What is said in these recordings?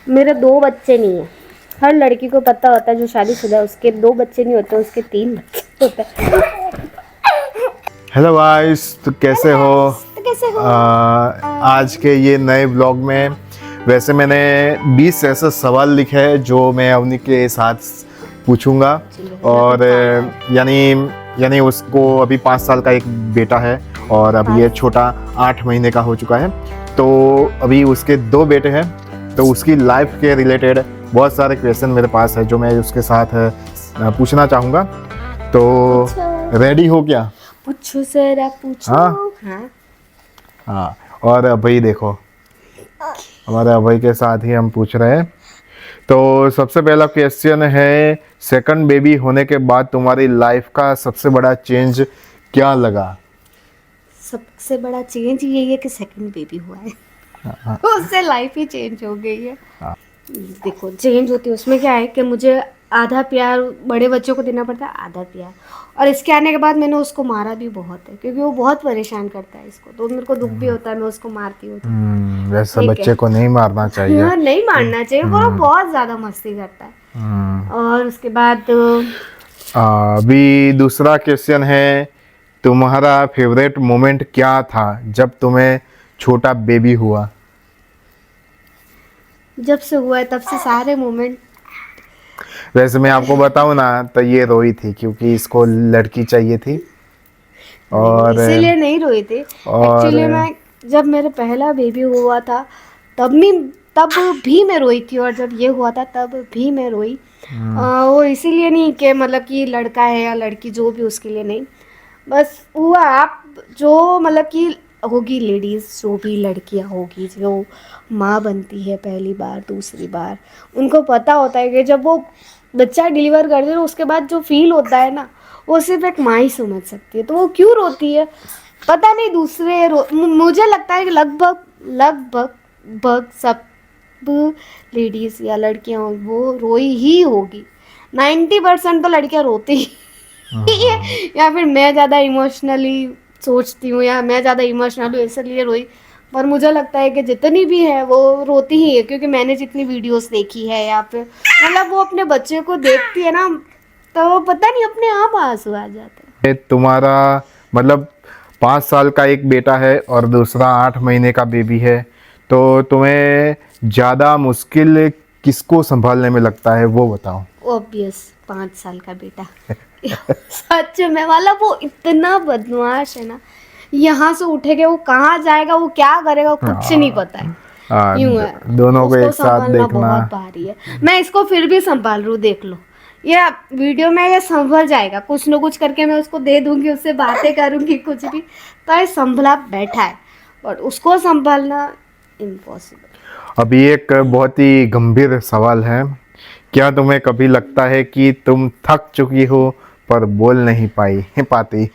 मेरे 2 बच्चे नहीं है। हर लड़की को पता होता है जो शादीशुदा है उसके 2 बच्चे नहीं होते, उसके 3 बच्चे होते हैं। हेलो गाइस, तो कैसे हो? तो कैसे हो? आज के ये नए ब्लॉग में वैसे मैंने 20 ऐसे सवाल लिखे हैं जो मैं अवनी के साथ पूछूंगा। और यानी उसको अभी 5 साल का एक बेटा है और अभी ये छोटा 8 महीने का हो चुका है। तो अभी उसके 2 बेटे हैं, तो उसकी लाइफ के रिलेटेड बहुत सारे क्वेश्चन मेरे पास है जो मैं उसके साथ पूछना चाहूँगा। तो रेडी हो क्या? पूछो सर, आप पूछो। हाँ? हाँ, और अभय देखो, हमारे अभय के साथ ही हम पूछ रहे हैं। तो सबसे पहला क्वेश्चन है, सेकंड बेबी होने के बाद तुम्हारी लाइफ का सबसे बड़ा चेंज क्या लगा? सबसे बड़ा चेंज यही है कि सेकंड बेबी हुआ है। उससे लाइफ ही चेंज हो गई है। देखो, चेंज होती है उसमें क्या है कि मुझे आधा प्यार बड़े बच्चों को देना पड़ता है, आधा प्यार। और इसके आने के बाद मैंने उसको मारा भी बहुत है क्योंकि वो बहुत परेशान करता है इसको, तो मेरे को दुख भी होता है, मैं उसको मारती हूँ। वैसे ठीक बच्चे है। को नहीं मारना चाहिए। हाँ, नहीं मारना चाहिए, वो बहुत ज़्यादा मस्ती करता है। और उसके बाद अभी दूसरा क्वेश्चन है, तुम्हारा फेवरेट मोमेंट क्या था जब तुम्हें छोटा बेबी हुआ? जब से हुआ है तब से सारे मोमेंट। वैसे मैं आपको बताऊं ना, तो ये रोई थी क्योंकि इसको लड़की चाहिए थी। और इसीलिए नहीं रोई थी और एक्चुअली। मैं जब मेरा पहला बेबी हुआ था तब भी मैं रोई थी, और जब ये हुआ था तब भी मैं रोई। वो इसीलिए नहीं कि मतलब कि लड़का है या लड़की, जो भी, उसके लिए नहीं। बस हुआ, आप जो मतलब कि होगी लेडीज़, जो भी लड़कियां होगी जो माँ बनती है पहली बार दूसरी बार, उनको पता होता है कि जब वो बच्चा डिलीवर करते हैं उसके बाद जो फील होता है ना, वो सिर्फ एक माँ ही समझ सकती है। तो वो क्यों रोती है पता नहीं, मुझे लगता है कि लगभग लगभग लगभग सब लेडीज़ या लड़कियां वो रोई ही होगी। 90% तो लड़कियां रोती ही है। या फिर मैं ज़्यादा इमोशनली सोचती हूँ या मैं ज़्यादा इमोशनल हूँ इसलिए रोई। पर मुझे लगता है कि जितनी भी है वो रोती ही है, क्योंकि मैंने जितनी वीडियोस देखी है या फिर मतलब वो अपने बच्चे को देखती है ना, तो पता नहीं अपने आप आंसू आ जाते हैं। तुम्हारा मतलब 5 साल का एक बेटा है और दूसरा 8 महीने का बेबी है, तो तुम्हें ज़्यादा मुश्किल किसको संभालने में लगता है वो बताओ। ऑब्वियस 5 साल का बेटा। सच में वाला वो इतना बदमाश है ना, यहाँ से उठेगा वो कहाँ जाएगा, वो क्या करेगा, वो कुछ नहीं पता है। यूं है, दोनों को उसको एक साथ संभालना देखना। बहुत भारी है। मैं इसको फिर भी संभाल रही हूँ, देख लो ये वीडियो में, ये संभल जाएगा कुछ न कुछ करके, मैं उसको दे दूंगी, उससे बातें करूंगी कुछ भी, तो ये संभला बैठा है। और उसको संभालना इम्पॉसिबल। अभी एक बहुत ही गंभीर सवाल है, क्या तुम्हें कभी लगता है कि तुम थक चुकी हो पर बोल नहीं पाती?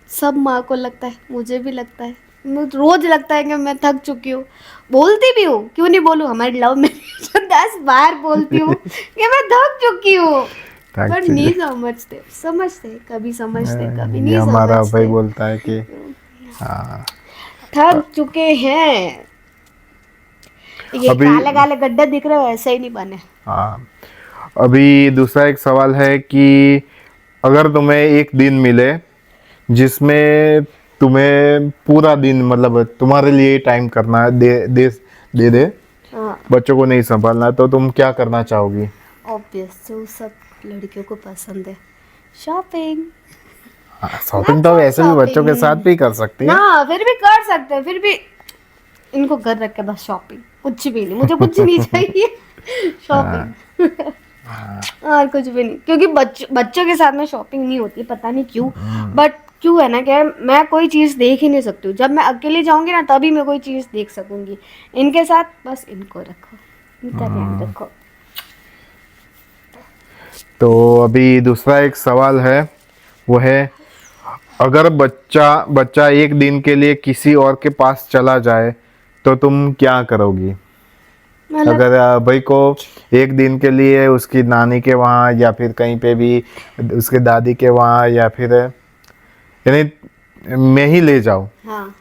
सब माँ को लगता है, मुझे भी लगता है, मुझे रोज लगता है कि मैं थक चुकी हूँ। बोलती भी हूँ, क्यों नहीं बोलूँ, हमारी लव मैरिज 10 बार बोलती हूँ कि मैं थक चुकी हूँ। थक पर नहीं चुकी। कभी समझते कभी ये नहीं हमारा भाई समझते। बोलता है कि हाँ। थक चुके हैं। ये अभी काले काले गड्ढे दिख रहे हो, ऐसे ही नहीं बने। हाँ, अभी दूसरा एक सवाल है कि अगर तुम्हें एक दिन मिले जिसमें तुम्हें पूरा दिन मतलब तुम्हारे लिए टाइम करना है, दे दे, हाँ, बच्चों को नहीं संभालना, तो तुम क्या करना चाहोगी? ऑब्वियस जो सब लड़कियों को पसंद है, शॉपिंग। हाँ, शॉपिंग तो वैसे भी बच्चों के साथ भी कर सकती ना, है। फिर भी कर सकते हैं, फिर भी इनको घर रख के बस शॉपिंग, कुछ भी नहीं, मुझे कुछ नहीं चाहिए। शॉपिंग। और कुछ भी नहीं, क्योंकि बच्चों के साथ में शॉपिंग नहीं होती, पता नहीं क्यों। बट क्यों है ना कि मैं कोई चीज़ देख ही नहीं सकती हूँ। जब मैं अकेले जाऊंगी ना तभी मैं कोई चीज़ देख सकूंगी। इनके साथ बस इनको रखो, इनका ध्यान रखो। तो अभी दूसरा एक सवाल है, वो है, अगर बच्चा एक दिन के लिए किसी और के पास चला जाए तो तुम क्या करोगी? मतलब अगर भाई को एक दिन के लिए उसकी नानी के वहाँ या फिर कहीं पे भी उसके दादी के वहाँ या फिर यानी मैं ही ले जाऊँ, हाँ,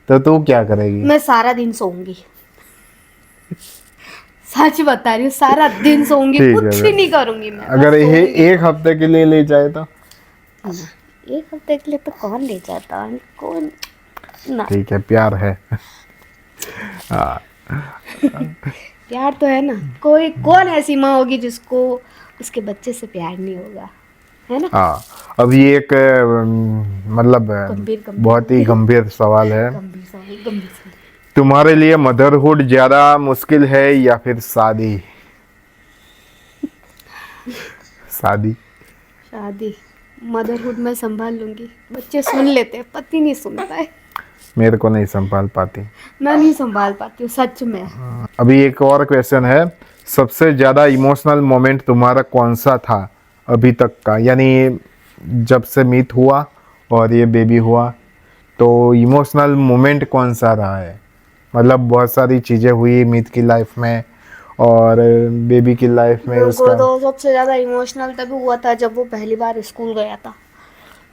तो तू क्या करेगी? मैं सारा दिन सोऊंगी। सच बता रही हूँ, सारा दिन सोऊंगी, ठीक है कुछ फिर। नहीं करूंगी मैं, अगर बस ये सोऊंगी। एक हफ्ते के लिए ले जाए तो एक हफ्ते के लिए तो कौन ले जाता है, कौन ना। ठीक है, प्यार है। हाँ प्यार तो है ना, कोई कौन ऐसी माँ होगी जिसको उसके बच्चे से प्यार नहीं होगा, है ना। हाँ। अब ये एक मतलब गंभीर बहुत ही गंभीर सवाल है। गंभीर सवाल, गंभीर सवाल। तुम्हारे लिए मदरहुड ज्यादा मुश्किल है या फिर शादी? शादी। शादी। मदरहुड में संभाल लूंगी, बच्चे सुन लेते हैं, पति नहीं सुनता है। मेरे को नहीं संभाल पाती। मैं नहीं संभाल पाती हूँ सच में। अभी एक और क्वेश्चन है, सबसे ज्यादा इमोशनल मोमेंट तुम्हारा कौन सा था अभी तक का, यानी जब से मीट हुआ और ये बेबी हुआ, तो इमोशनल मोमेंट कौन सा रहा है? मतलब बहुत सारी चीज़ें हुई मीत की लाइफ में और बेबी की लाइफ में मेरे को उसका। तो सबसे ज्यादा इमोशनल तभी हुआ था जब वो पहली बार स्कूल गया था,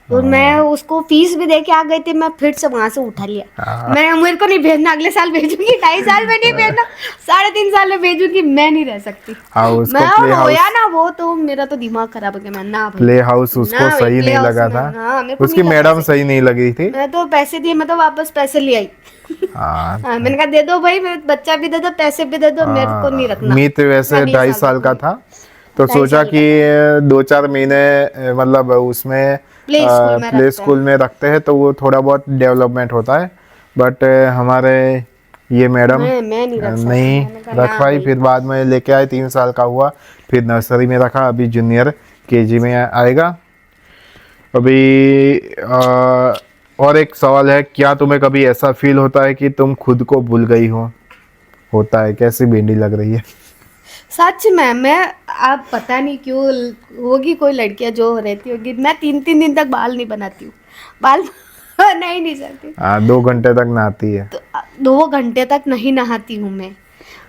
और मैं उसको फीस भी दे के आ गई थी, मैं फिर से वहां से उठा लिया। मैं मेरे को नहीं भेजना, अगले साल भेजूंगी, 2.5 साल में नहीं भेजना, 3.5 साल में भेजूंगी, मैं नहीं रह सकती। हाँ, उसको मैं प्ले हाउस, रोया ना वो तो मेरा तो दिमाग खराब हो गया, मैं ना भाई, प्ले हाउस उसको ना भाई, सही प्ले नहीं हाउस लगा में, था। हाँ, मेरे को उसकी नहीं लगा मैडम सही। सही नहीं लगी थी। मैं तो पैसे दिए, मैं तो वापस पैसे ले आई। हाँ। हाँ, मैंने कहा दे दो भाई, मेरे बच्चा भी दे दो, पैसे भी दे दो, मेरे को नहीं रखना। मीत मैं वैसे अगले 2.5 साल का देखूंगी। था, तो 2.5 सोचा साल कि 2-4 महीने मतलब उसमें प्ले स्कूल में प्ले रखते स्कूल में रखते हैं तो वो थोड़ा बहुत डेवलपमेंट होता है। बट हमारे ये मैडम मैं नहीं रख सकती, नहीं मैंने कहा ना रखवाई, भाई। फिर बाद में लेके आए, 3 साल का हुआ, फिर नर्सरी में रखा, अभी जूनियर केजी में आएगा अभी। और एक सवाल है, क्या तुम्हें कभी ऐसा फील होता है कि तुम खुद को भूल गई हो? होता है। कैसी भिंडी लग रही है? सच में मैं, आप पता नहीं क्यों, होगी कोई लड़कियां जो रहती होगी, मैं 3-3 दिन तक बाल नहीं बनाती हूँ, बाल बनाना ही नहीं चाहती। 2 घंटे तक नहाती है। तो 2 घंटे तक नहीं नहाती हूँ मैं।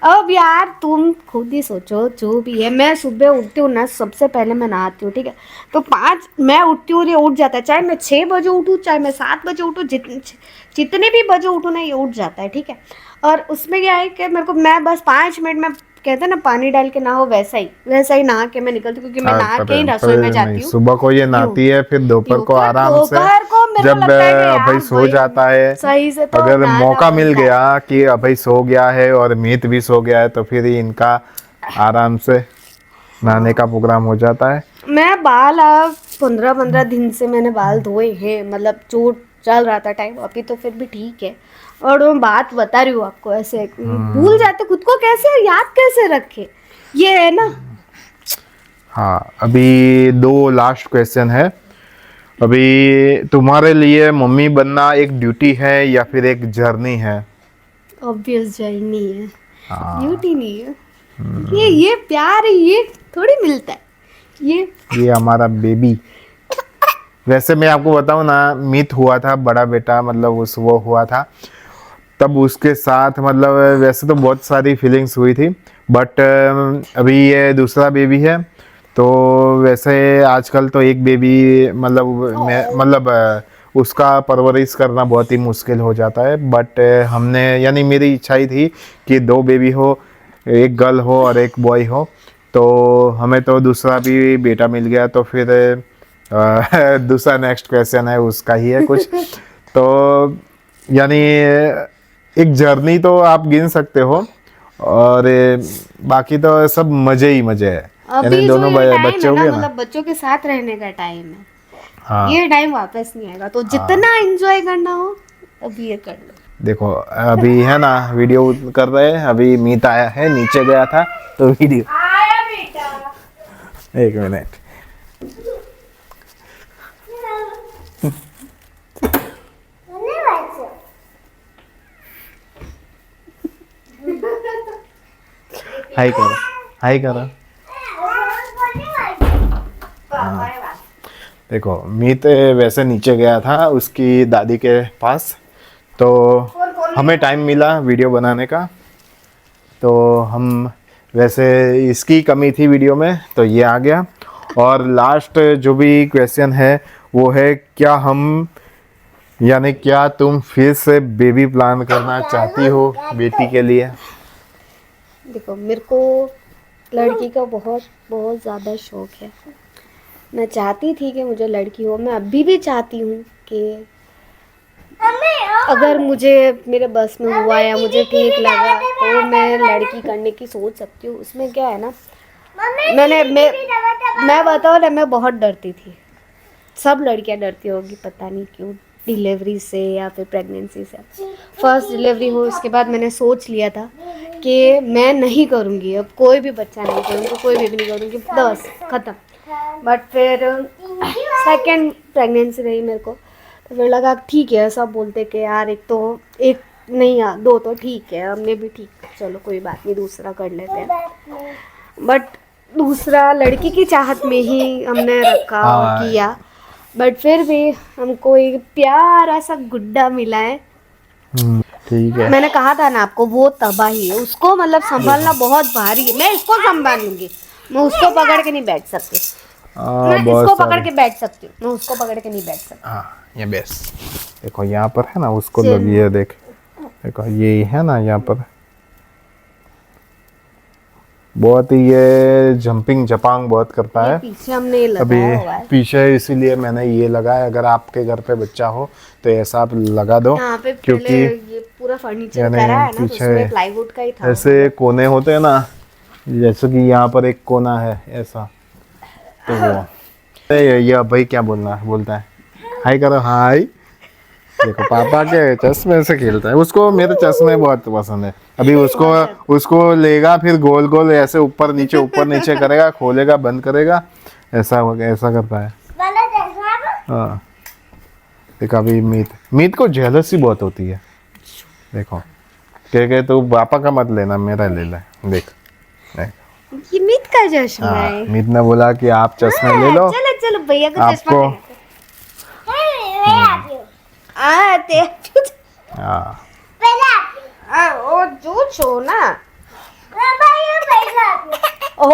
अब यार तुम खुद ही सोचो, जो भी है, मैं सुबह उठती हूँ ना, सबसे पहले मैं नहाती हूँ, ठीक है। तो 5 मैं उठती हूँ, ये उठ जाता है, चाहे मैं 6 बजे उठूँ, चाहे मैं 7 बजे उठूँ, जितने भी बजे उठूँ ना, ये उठ जाता है, ठीक है। और उसमें क्या है कि मेरे को, मैं बस 5 मिनट में, कहते हैं ना पानी डाल के नहाओ, वैसा ही नहा के मैं निकलती हूँ, क्योंकि मैं नहा के ही रसोई में नहीं, जाती हूँ। सुबह को ये नहाती है, फिर दोपहर को आराम से, दोपहर को मेरे को जब लगता है कि यार भाई सो जाता है, सही से तो अगर नहाना मौका मिल बनता है। गया कि भाई सो गया है और मीत भी सो गया है, तो फिर ही इनका आराम से नहाने का प्रोग्राम हो जाता है। मैं बाल अब 15-15 दिन से मैंने बाल धोए हैं, मतलब जो चल रहा था टाइम, अभी तो फिर भी ठीक है। और मैं बात बता रही हूँ आपको, ऐसे भूल जाते खुद को, कैसे याद कैसे रखे, ये है ना। हाँ, अभी 2 लास्ट क्वेश्चन है। अभी तुम्हारे लिए मम्मी बनना एक ड्यूटी है या फिर एक जर्नी है? ऑब्वियस जर्नी है, हाँ। ड्यूटी नहीं है। ये प्यार है, ये थोड़ी मिलता है, ये हमारा बेबी। वैसे मैं आपको बताऊं ना, मीत हुआ था बड़ा बेटा, मतलब उस वो हुआ था, तब उसके साथ मतलब वैसे तो बहुत सारी फीलिंग्स हुई थी, बट अभी ये दूसरा बेबी है, तो वैसे आजकल तो एक बेबी मतलब उसका परवरिश करना बहुत ही मुश्किल हो जाता है। बट हमने, यानी मेरी इच्छा ही थी कि 2 बेबी हो, एक गर्ल हो और एक बॉय हो, तो हमें तो दूसरा भी बेटा मिल गया, तो फिर दूसरा नेक्स्ट क्वेश्चन है उसका ही है कुछ। तो यानी एक जर्नी तो आप गिन सकते हो, और बाकी तो सब मजे ही मजे है, अभी यानी जो दोनों ये टाइम बच्चे है हो ना, गए ना। मतलब बच्चों के साथ रहने का टाइम है, हाँ। ये टाइम वापस नहीं आएगा, तो जितना एंजॉय करना हो अभी ये कर लो। देखो अभी है ना, वीडियो कर रहे हैं, अभी मीत आया है, नीचे गया था तो वीडियो। आया बेटा। 1 मिनट। हाय करो, हाय करो। देखो मीत वैसे नीचे गया था उसकी दादी के पास, तो हमें टाइम मिला वीडियो बनाने का, तो हम वैसे इसकी कमी थी वीडियो में, तो ये आ गया। और लास्ट जो भी क्वेश्चन है वो है, क्या हम, यानी क्या तुम फिर से बेबी प्लान करना चाहती हो बेटी के लिए? देखो मेरे को लड़की का बहुत बहुत ज़्यादा शौक है। मैं चाहती थी कि मुझे लड़की हो, मैं अभी भी चाहती हूँ कि अगर मुझे मेरे बस में हुआ या मुझे ठीक लगा तो मैं लड़की करने की सोच सकती हूँ। उसमें क्या है ना, मैं बताऊँ ना, मैं बहुत डरती थी। सब लड़कियां डरती होगी, पता नहीं क्यों, डिलीवरी से या फिर प्रेगनेंसी से। फर्स्ट डिलीवरी हो उसके बाद मैंने सोच लिया था कि मैं नहीं करूँगी, अब कोई भी बच्चा नहीं करूँगी, कोई भी नहीं करूँगी, बस ख़त्म। बट फिर सेकंड प्रेगनेंसी रही मेरे को, तो फिर लगा ठीक है, सब बोलते कि यार एक नहीं यार 2 तो ठीक है, हमने भी ठीक, चलो कोई बात नहीं, दूसरा कर लेते हैं। बट दूसरा लड़की की चाहत में ही हमने रखा और हाँ। किया। बट फिर भी हमको एक प्यारा सा गुड्डा मिला है। ठीक है। मैंने कहा था ना आपको, वो तबाही है, उसको मतलब संभालना बहुत भारी है। मैं इसको संभालूंगी, मैं उसको पकड़ के नहीं बैठ सकती। मैं बहुत इसको पकड़ सारे। के बैठ सकती हूँ, मैं उसको पकड़ के नहीं बैठ सकती। हाँ ये बेस। देखो यहाँ पर है ना, उसको चल। लगी है, देख देखो ये है ना यहाँ पर, बहुत ही ये जंपिंग जपांग बहुत करता ये है। पीछे हमने ये अभी लगाया हुआ है। पीछे इसीलिए मैंने ये लगाया। अगर आपके घर पे बच्चा हो तो ऐसा आप लगा दो, यहाँ पे पहले क्योंकि ये पूरा फर्नीचर यानी करा है ना, तो पीछे उसमें प्लाईवुड का ही था। ऐसे कोने होते हैं ना, जैसे कि यहाँ पर एक कोना है ऐसा, तो वो ये भाई क्या बोलता है, हाय करो हाय। देखो पापा के चश्मे से खेलता है, उसको मेरे चश्मे बहुत पसंद है। अभी उसको लेगा, फिर गोल गोल ऐसे ऊपर नीचे करेगा, खोलेगा बंद करेगा, ऐसा करता है। हाँ देखो अभी मीत को जेलसी बहुत होती है। देखो कह तू पापा का मत लेना, मेरा ले ले। देख ये मीत का चश्मा हाँ, है। मीत ने बोला कि आप चश्मे ले लो। चलो चलो भैया का चश्मा आपको आते हाँ ओ जो छो ना ओ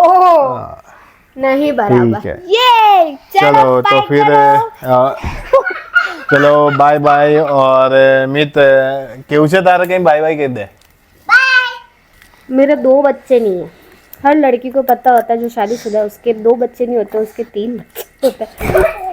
नहीं बराबर। ठीक है। ये चलो तो बाय फिर करो। चलो बाय बाय। और मित क्यों से तारा कहीं बाय बाय कह दे। मेरे 2 बच्चे नहीं है। हर लड़की को पता होता है जो शादीशुदा है, उसके 2 बच्चे नहीं होते, उसके 3 बच्चे होते हैं।